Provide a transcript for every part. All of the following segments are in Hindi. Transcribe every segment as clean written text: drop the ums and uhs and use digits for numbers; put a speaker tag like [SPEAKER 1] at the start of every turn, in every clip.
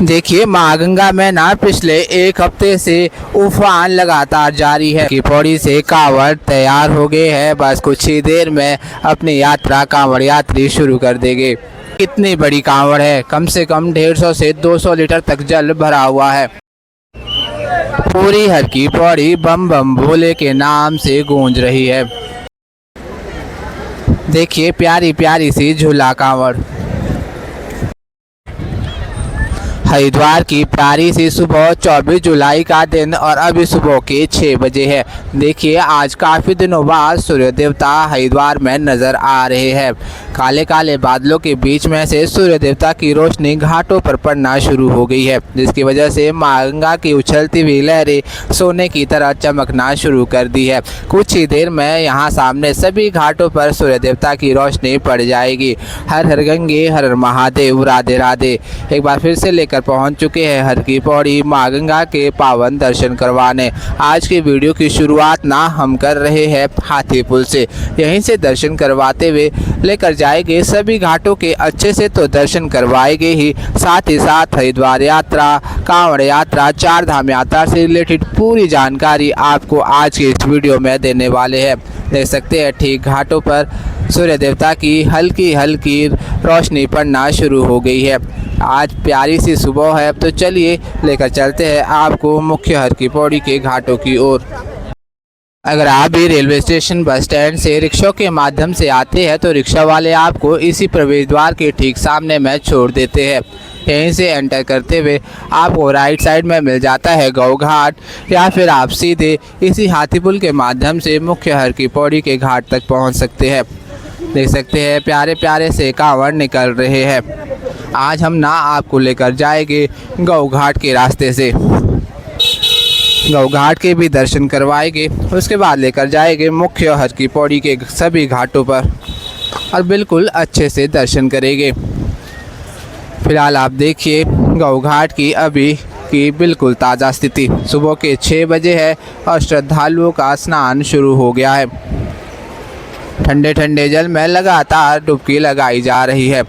[SPEAKER 1] देखिए माँ गंगा में ना पिछले एक हफ्ते से उफान लगातार जारी है कि पौड़ी से कांवड़ तैयार हो गए हैं। बस कुछ ही देर में अपनी यात्रा कांवड़ यात्री शुरू कर देंगे। कितनी बड़ी कांवड़ है, कम से कम 150 से 200 लीटर तक जल भरा हुआ है। पूरी हर की पौड़ी बम बम भोले के नाम से गूंज रही है। देखिए प्यारी प्यारी सी झूला कांवड़। हरिद्वार की प्यारी सी सुबह 24 जुलाई का दिन और अभी सुबह के 6 बजे है। देखिए आज काफ़ी दिनों बाद सूर्य देवता हरिद्वार में नज़र आ रहे हैं। काले काले बादलों के बीच में से सूर्य देवता की रोशनी घाटों पर पड़ना शुरू हो गई है, जिसकी वजह से माँ गंगा की उछलती हुई लहरें सोने की तरह चमकना शुरू कर दी है। कुछ ही देर में यहाँ सामने सभी घाटों पर सूर्य देवता की रोशनी पड़ जाएगी। हर हर गंगे हर हर महादेव, राधे राधे। एक बार फिर से लेकर पहुंच चुके हैं हर की पौड़ी माँ गंगा के पावन दर्शन करवाने। आज की वीडियो की शुरुआत ना हम कर रहे हैं हाथी पुल से। यहीं से दर्शन करवाते हुए लेकर जाएंगे सभी घाटों के अच्छे से तो दर्शन करवाएंगे ही साथ हरिद्वार यात्रा, कांवड़ यात्रा, चार धाम यात्रा से रिलेटेड पूरी जानकारी आपको आज के इस वीडियो में देने वाले हैं। देख सकते हैं ठीक घाटों पर सूर्य देवता की हल्की हल्की रोशनी पड़ना शुरू हो गई है। आज प्यारी सी सुबह है, तो चलिए लेकर चलते हैं आपको मुख्य हर की पौड़ी के घाटों की ओर। अगर आप भी रेलवे स्टेशन बस स्टैंड से रिक्शा के माध्यम से आते हैं तो रिक्शा वाले आपको इसी प्रवेश द्वार के ठीक सामने में छोड़ देते हैं। यहीं से एंटर करते हुए आपको राइट साइड में मिल जाता है गौ घाट, या फिर आप सीधे इसी हाथी पुल के माध्यम से मुख्य हर की पौड़ी के घाट तक पहुंच सकते हैं। देख सकते हैं प्यारे प्यारे से कांवड़ निकल रहे हैं। आज हम ना आपको लेकर जाएंगे गौ घाट के रास्ते से। गौ घाट के भी दर्शन करवाएंगे, उसके बाद लेकर जाएंगे मुख्य हर की पौड़ी के सभी घाटों पर और बिल्कुल अच्छे से दर्शन करेंगे। फिलहाल आप देखिए गौ घाट की अभी की बिल्कुल ताज़ा स्थिति। सुबह के 6 बजे है और श्रद्धालुओं का स्नान शुरू हो गया है। ठंडे ठंडे जल में लगातार डुबकी लगाई जा रही है।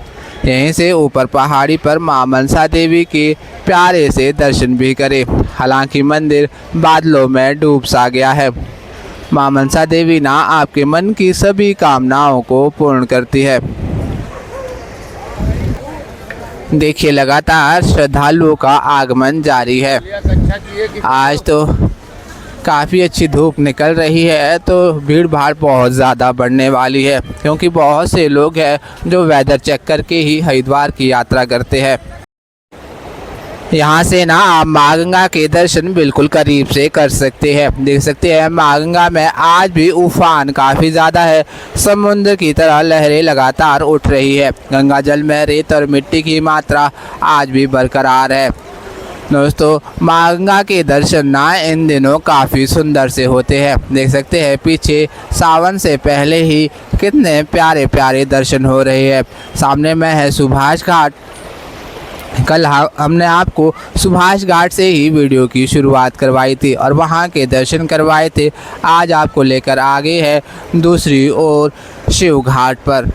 [SPEAKER 1] यहीं से ऊपर पहाड़ी पर मां मनसा देवी के प्यारे से दर्शन भी करें। हालांकि मंदिर बादलों में डूब सा गया है। मां मनसा देवी ना आपके मन की सभी कामनाओं को पूर्ण करती है। देखिए लगातार श्रद्धालुओं का आगमन जारी है। आज तो काफ़ी अच्छी धूप निकल रही है, तो भीड़ भाड़ बहुत ज़्यादा बढ़ने वाली है, क्योंकि बहुत से लोग हैं जो वेदर चेक करके ही हरिद्वार की यात्रा करते हैं। यहाँ से ना आप माँ गंगा के दर्शन बिल्कुल करीब से कर सकते हैं। देख सकते हैं माँ गंगा में आज भी उफान काफ़ी ज़्यादा है। समुद्र की तरह लहरें लगातार उठ रही है। गंगा जल में रेत और मिट्टी की मात्रा आज भी बरकरार है। दोस्तों माँ गंगा के दर्शन ना इन दिनों काफ़ी सुंदर से होते हैं। देख सकते हैं पीछे सावन से पहले ही कितने प्यारे प्यारे दर्शन हो रहे हैं। सामने में है सुभाष घाट। कल हमने आपको सुभाष घाट से ही वीडियो की शुरुआत करवाई थी और वहाँ के दर्शन करवाए थे। आज आपको लेकर आ गए हैं दूसरी ओर शिव घाट पर।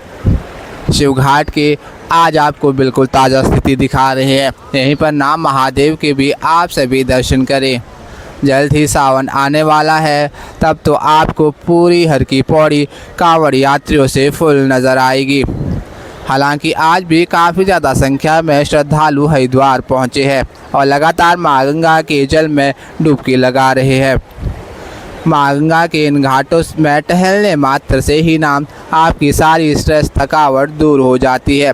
[SPEAKER 1] शिव घाट के आज आपको बिल्कुल ताज़ा स्थिति दिखा रहे हैं। यहीं पर नाम महादेव के भी आप सभी दर्शन करें। जल्द ही सावन आने वाला है, तब तो आपको पूरी हर की पौड़ी कांवड़ यात्रियों से फुल नज़र आएगी। हालांकि आज भी काफ़ी ज़्यादा संख्या में श्रद्धालु हरिद्वार पहुँचे हैं और लगातार माँ गंगा के जल में डुबकी लगा रहे हैं। माँ गंगा के इन घाटों में टहलने मात्र से ही नाम आपकी सारी स्ट्रेस थकावट दूर हो जाती है।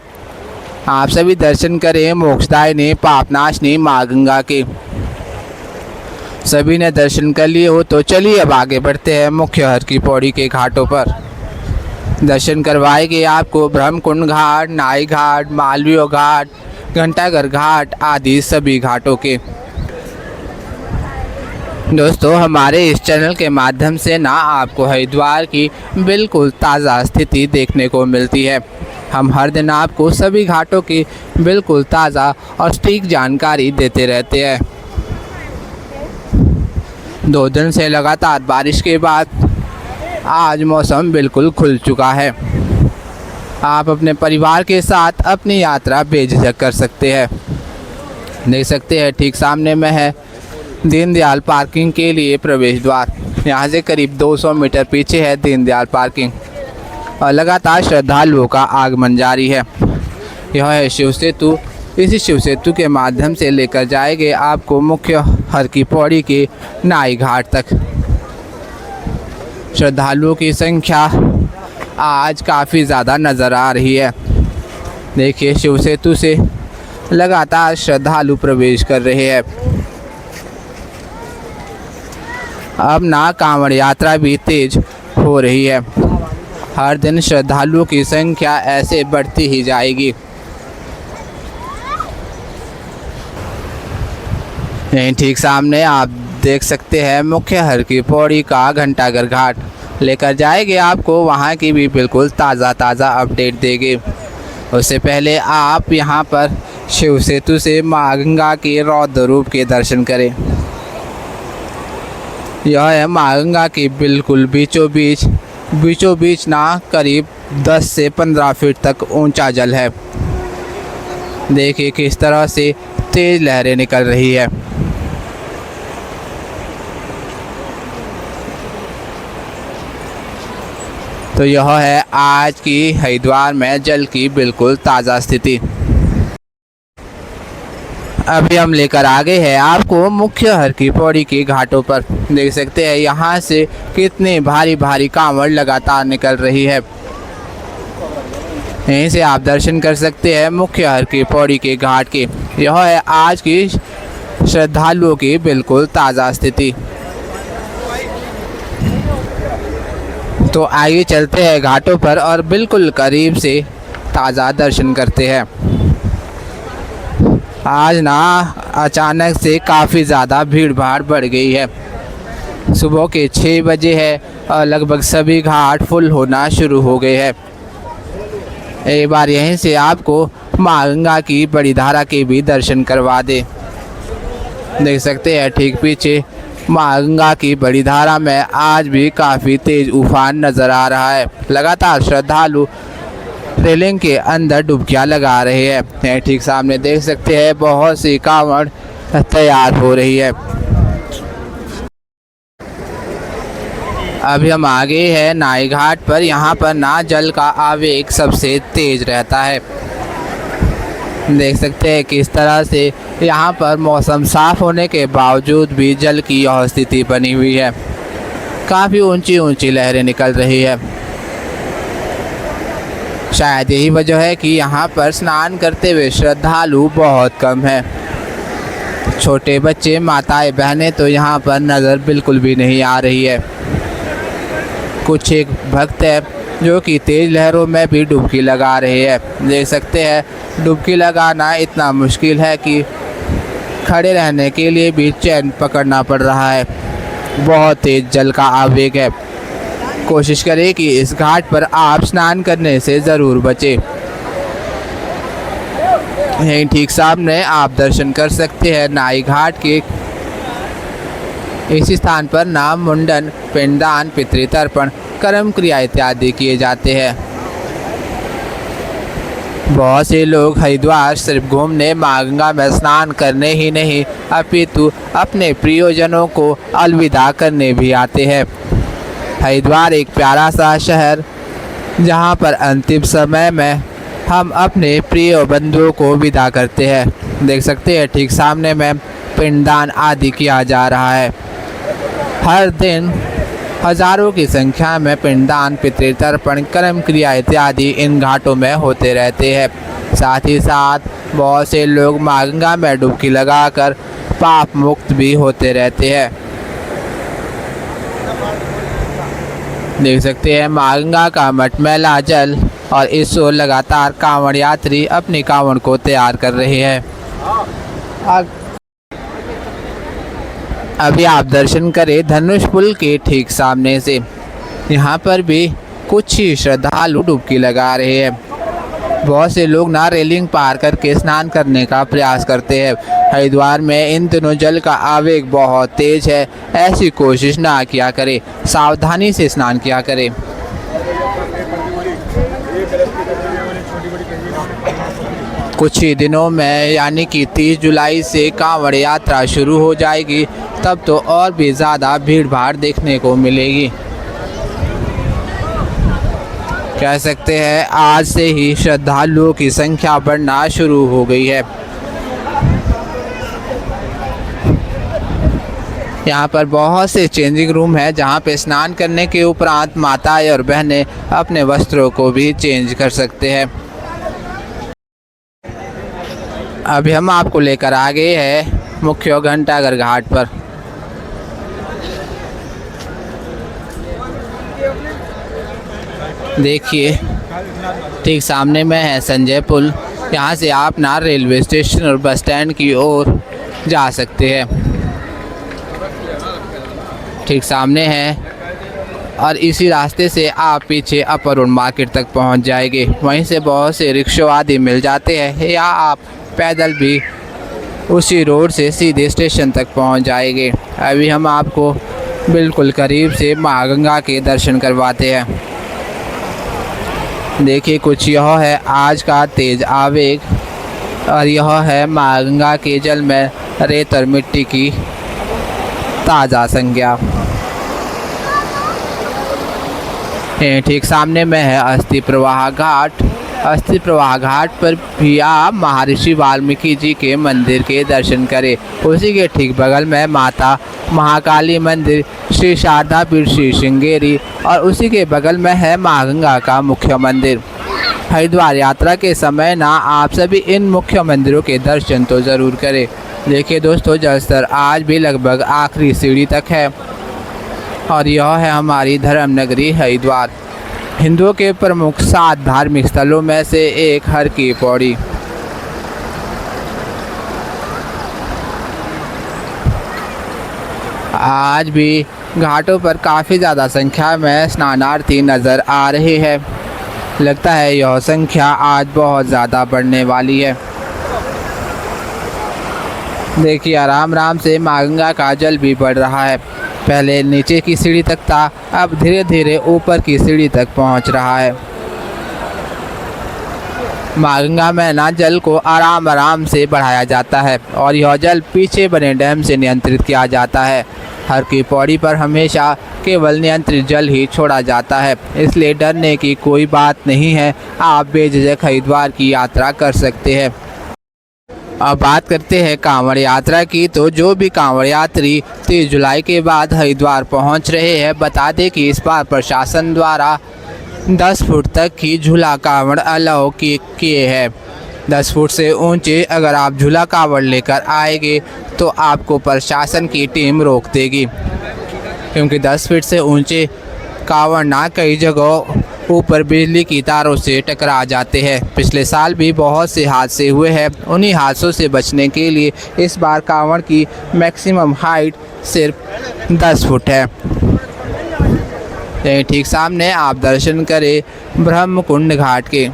[SPEAKER 1] आप सभी दर्शन करें मोक्षदायिनी पापनाशनी माँ गंगा के। सभी ने दर्शन कर लिए हो तो चलिए अब आगे बढ़ते हैं मुख्य हर की पौड़ी के घाटों पर। दर्शन करवाएंगे आपको ब्रह्मकुंड घाट, नाई घाट, मालवीय घाट, घंटाघर घाट आदि सभी घाटों के। दोस्तों हमारे इस चैनल के माध्यम से ना आपको हरिद्वार की बिल्कुल ताज़ा स्थिति देखने को मिलती है। हम हर दिन आपको सभी घाटों की बिल्कुल ताज़ा और सटीक जानकारी देते रहते हैं। 2 दिन से लगातार बारिश के बाद आज मौसम बिल्कुल खुल चुका है। आप अपने परिवार के साथ अपनी यात्रा बेझिझक कर सकते हैं। देख सकते हैं ठीक सामने में है दीनदयाल पार्किंग के लिए प्रवेश द्वार। यहाँ से करीब 200 मीटर पीछे है दीनदयाल पार्किंग और लगातार श्रद्धालुओं का आगमन जारी है। यह है शिव सेतु। इसी शिव सेतु के माध्यम से लेकर जाएंगे आपको मुख्य हर की पौड़ी के नाई घाट तक। श्रद्धालुओं की संख्या आज काफ़ी ज़्यादा नज़र आ रही है। देखिए शिव सेतु से लगातार श्रद्धालु प्रवेश कर रहे हैं। अब ना कांवड़ यात्रा भी तेज हो रही है। हर दिन श्रद्धालुओं की संख्या ऐसे बढ़ती ही जाएगी। यहीं ठीक सामने आप देख सकते हैं मुख्य हर की पौड़ी का घंटाघर घाट। लेकर जाएंगे आपको वहां की भी बिल्कुल ताज़ा अपडेट देंगे। उससे पहले आप यहां पर शिव सेतु से माँ गंगा के रौद्र रूप के दर्शन करें। यह है माँ गंगा की बिल्कुल बीचों बीच ना करीब 10 से 15 फीट तक ऊंचा जल है। देखिए किस तरह से तेज लहरें निकल रही है। तो यह है आज की हरिद्वार में जल की बिल्कुल ताज़ा स्थिति। अभी हम लेकर आ गए हैं आपको मुख्य हर की पौड़ी के घाटों पर। देख सकते हैं यहाँ से कितने भारी कांवड़ लगातार निकल रही है। यहीं से आप दर्शन कर सकते हैं मुख्य हर की पौड़ी के घाट के। यह है आज की श्रद्धालुओं की बिल्कुल ताज़ा स्थिति। तो आइए चलते हैं घाटों पर और बिल्कुल करीब से ताज़ा दर्शन करते हैं। आज ना अचानक से काफ़ी ज़्यादा भीड़ भाड़ बढ़ गई है। सुबह के 6 बजे है और लगभग सभी घाट फुल होना शुरू हो गए हैं। एक बार यहीं से आपको माँ गंगा की बड़ी धारा के भी दर्शन करवा दे। देख सकते हैं ठीक पीछे माँ गंगा की बड़ी धारा में आज भी काफ़ी तेज उफान नज़र आ रहा है। लगातार श्रद्धालु रेलिंग के अंदर डुबकियां लगा रहे हैं। ठीक सामने देख सकते हैं बहुत सी कांवड़ तैयार हो रही है। अभी हम आगे हैं नाई घाट पर। यहाँ पर ना जल का आवेग सबसे तेज रहता है। देख सकते हैं किस तरह से यहाँ पर मौसम साफ होने के बावजूद भी जल की यह स्थिति बनी हुई है। काफ़ी ऊंची लहरें निकल रही है। शायद यही वजह है कि यहाँ पर स्नान करते हुए श्रद्धालु बहुत कम है। छोटे बच्चे माताएं बहनें तो यहाँ पर नज़र बिल्कुल भी नहीं आ रही है। कुछ एक भक्त है जो कि तेज़ लहरों में भी डुबकी लगा रहे हैं। देख सकते हैं डुबकी लगाना इतना मुश्किल है कि खड़े रहने के लिए भी चैन पकड़ना पड़ रहा है। बहुत तेज़ जल का आवेग है। कोशिश करें कि इस घाट पर आप स्नान करने से ज़रूर बचें। यहीं ठीक सामने आप दर्शन कर सकते हैं नाई घाट के। इसी स्थान पर नाम मुंडन, पिंडदान, पितृतर्पण, कर्म क्रिया इत्यादि किए जाते हैं। बहुत से लोग हरिद्वार सिर्फ घूमने माँ गंगा में स्नान करने ही नहीं अपितु अपने प्रियजनों को अलविदा करने भी आते हैं। हरिद्वार एक प्यारा सा शहर जहाँ पर अंतिम समय में हम अपने प्रिय बंधुओं को विदा करते हैं। देख सकते हैं ठीक सामने में पिंडदान आदि किया जा रहा है। हर दिन हजारों की संख्या में पिंडदान, पितृतर्पण, कर्म क्रिया इत्यादि इन घाटों में होते रहते हैं। साथ ही साथ बहुत से लोग माँ गंगा में डुबकी लगाकर पाप मुक्त भी होते रहते हैं। देख सकते हैं माँ गंगा का मटमैला जल और इस ओर लगातार कांवड़ यात्री अपनी कांवड़ को तैयार कर रहे हैं। अभी आप दर्शन करें धनुष पुल के ठीक सामने से। यहाँ पर भी कुछ ही श्रद्धालु डुबकी लगा रहे हैं। बहुत से लोग ना रेलिंग पार करके स्नान करने का प्रयास करते हैं। हरिद्वार में इन दिनों जल का आवेग बहुत तेज है। ऐसी कोशिश ना किया करें, सावधानी से स्नान किया करें। कुछ ही दिनों में यानी कि 30 जुलाई से कांवड़ यात्रा शुरू हो जाएगी, तब तो और भी ज़्यादा भीड़ भाड़ देखने को मिलेगी। कह सकते हैं आज से ही श्रद्धालुओं की संख्या बढ़ना शुरू हो गई है। यहाँ पर बहुत से चेंजिंग रूम है जहाँ पे स्नान करने के उपरांत माताएं और बहनें अपने वस्त्रों को भी चेंज कर सकते हैं। अभी हम आपको लेकर आ गए हैं मुख्य घंटाघर घाट पर। देखिए ठीक सामने में है संजय पुल। यहाँ से आप ना रेलवे स्टेशन और बस स्टैंड की ओर जा सकते हैं। ठीक सामने है और इसी रास्ते से आप पीछे अपर रोड मार्केट तक पहुँच जाएंगे। वहीं से बहुत से रिक्शा आदि मिल जाते हैं या आप पैदल भी उसी रोड से सीधे स्टेशन तक पहुंच जाएंगे। अभी हम आपको बिल्कुल करीब से माँ गंगा के दर्शन करवाते हैं। देखिए कुछ यह है आज का तेज आवेग और यह है माँ गंगा के जल में रेत और मिट्टी की ताज़ा संज्ञा। ठीक सामने में है अस्थि प्रवाह घाट। अस्थि प्रवाह घाट पर भी आप महर्षि वाल्मीकि जी के मंदिर के दर्शन करें। उसी के ठीक बगल में माता महाकाली मंदिर, श्री शारदा पीठ, श्री श्रृंगेरी और उसी के बगल में है माँ गंगा का मुख्य मंदिर। हरिद्वार यात्रा के समय ना आप सभी इन मुख्य मंदिरों के दर्शन तो ज़रूर करें। देखिए दोस्तों जल स्तर आज भी लगभग आखिरी सीढ़ी तक है और यह है हमारी धर्म नगरी हरिद्वार। हिंदुओं के प्रमुख 7 धार्मिक स्थलों में से एक हर की पौड़ी। आज भी घाटों पर काफ़ी ज़्यादा संख्या में स्नानार्थी नज़र आ रहे हैं। लगता है यह संख्या आज बहुत ज़्यादा बढ़ने वाली है। देखिए आराम आराम से माँ गंगा का जल भी बढ़ रहा है। पहले नीचे की सीढ़ी तक था, अब धीरे धीरे ऊपर की सीढ़ी तक पहुंच रहा है। माँ गंगा में ना जल को आराम आराम से बढ़ाया जाता है और यह जल पीछे बने डैम से नियंत्रित किया जाता है। हर की पौड़ी पर हमेशा केवल नियंत्रित जल ही छोड़ा जाता है, इसलिए डरने की कोई बात नहीं है। आप बेझिझक हरिद्वार की यात्रा कर सकते हैं। अब बात करते हैं कांवड़ यात्रा की। तो जो भी कांवड़ यात्री 30 जुलाई के बाद हरिद्वार पहुंच रहे हैं, बता दें कि इस बार प्रशासन द्वारा 10 फुट तक की झूला कांवड़ अलाउ किए हैं। 10 फुट से ऊंचे अगर आप झूला कांवड़ लेकर आएंगे तो आपको प्रशासन की टीम रोक देगी, क्योंकि 10 फीट से ऊंचे कांवड़ ना कई जगहों ऊपर बिजली की तारों से टकरा जाते हैं। पिछले साल भी बहुत से हादसे हुए हैं। उन्हीं हादसों से बचने के लिए इस बार कांवड़ की मैक्सिमम हाइट सिर्फ 10 फुट है। ठीक सामने आप दर्शन करें ब्रह्मकुंड घाट के।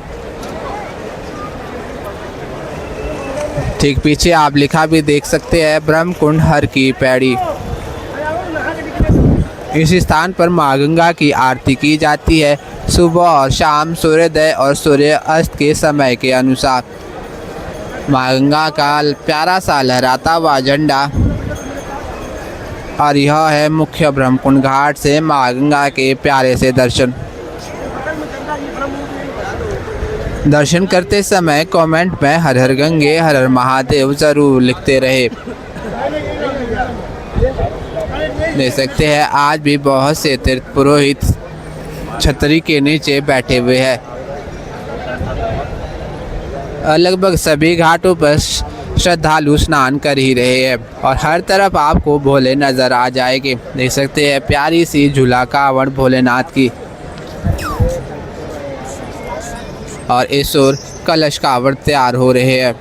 [SPEAKER 1] ठीक पीछे आप लिखा भी देख सकते हैं ब्रह्मकुंड हर की पैड़ी। इस स्थान पर माँ गंगा की आरती की जाती है सुबह और शाम, सूर्योदय और सूर्य अस्त के समय के अनुसार। माँ गंगा का प्यारा सा लहराता हुआ झंडा और यह है मुख्य ब्रह्मकुंड घाट से माँ गंगा के प्यारे से दर्शन। दर्शन करते समय कमेंट में हर हर गंगे हर हर महादेव ज़रूर लिखते रहे। देख सकते हैं आज भी बहुत से तीर्थ पुरोहित छतरी के नीचे बैठे हुए हैं। लगभग सभी घाटों पर श्रद्धालु स्नान कर ही रहे हैं और हर तरफ आपको भोले नज़र आ जाएंगे। देख सकते हैं प्यारी सी झूला कांवड़ भोलेनाथ की और इस ओर कलश कांवड़ तैयार हो रहे हैं।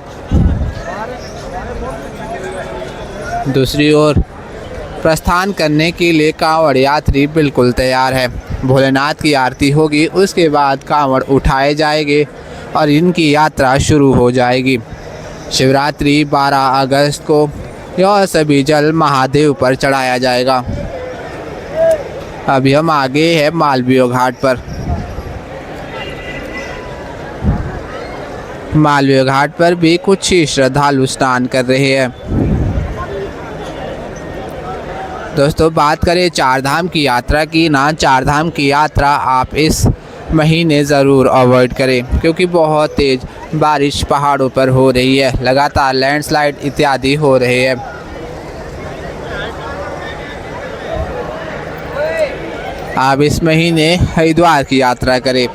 [SPEAKER 1] दूसरी ओर प्रस्थान करने के लिए कांवड़ यात्री बिल्कुल तैयार है। भोलेनाथ की आरती होगी, उसके बाद कांवड़ उठाए जाएंगे और इनकी यात्रा शुरू हो जाएगी। शिवरात्रि 12 अगस्त को यह सभी जल महादेव पर चढ़ाया जाएगा। अभी हम आगे हैं मालवीय घाट पर। मालवीय घाट पर भी कुछ ही श्रद्धालु स्नान कर रहे हैं। दोस्तों बात करें चार धाम की यात्रा की ना, चार धाम की यात्रा आप इस महीने ज़रूर अवॉइड करें क्योंकि बहुत तेज़ बारिश पहाड़ों पर हो रही है, लगातार लैंडस्लाइड इत्यादि हो रहे हैं। आप इस महीने हरिद्वार की यात्रा करें।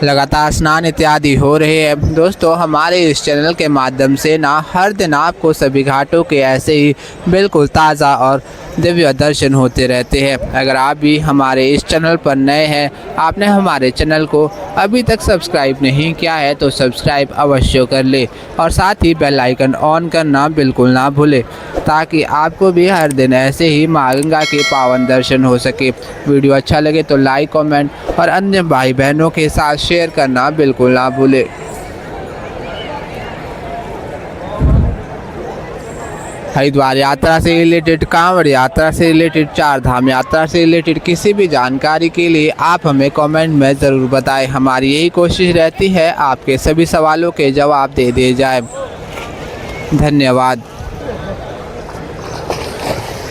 [SPEAKER 1] लगातार स्नान इत्यादि हो रहे हैं। दोस्तों हमारे इस चैनल के माध्यम से ना हर दिन आपको सभी घाटों के ऐसे ही बिल्कुल ताज़ा और दिव्य दर्शन होते रहते हैं। अगर आप भी हमारे इस चैनल पर नए हैं, आपने हमारे चैनल को अभी तक सब्सक्राइब नहीं किया है तो सब्सक्राइब अवश्य कर ले और साथ ही बेल आइकन ऑन करना बिल्कुल ना भूलें ताकि आपको भी हर दिन ऐसे ही माँ गंगा के पावन दर्शन हो सके। वीडियो अच्छा लगे तो लाइक, कमेंट और अन्य भाई बहनों के साथ शेयर करना बिल्कुल ना भूलें। हरिद्वार यात्रा से रिलेटेड, कांवड़ यात्रा से रिलेटेड, चार धाम यात्रा से रिलेटेड किसी भी जानकारी के लिए आप हमें कमेंट में ज़रूर बताएं। हमारी यही कोशिश रहती है आपके सभी सवालों के जवाब दे दिए जाए। धन्यवाद।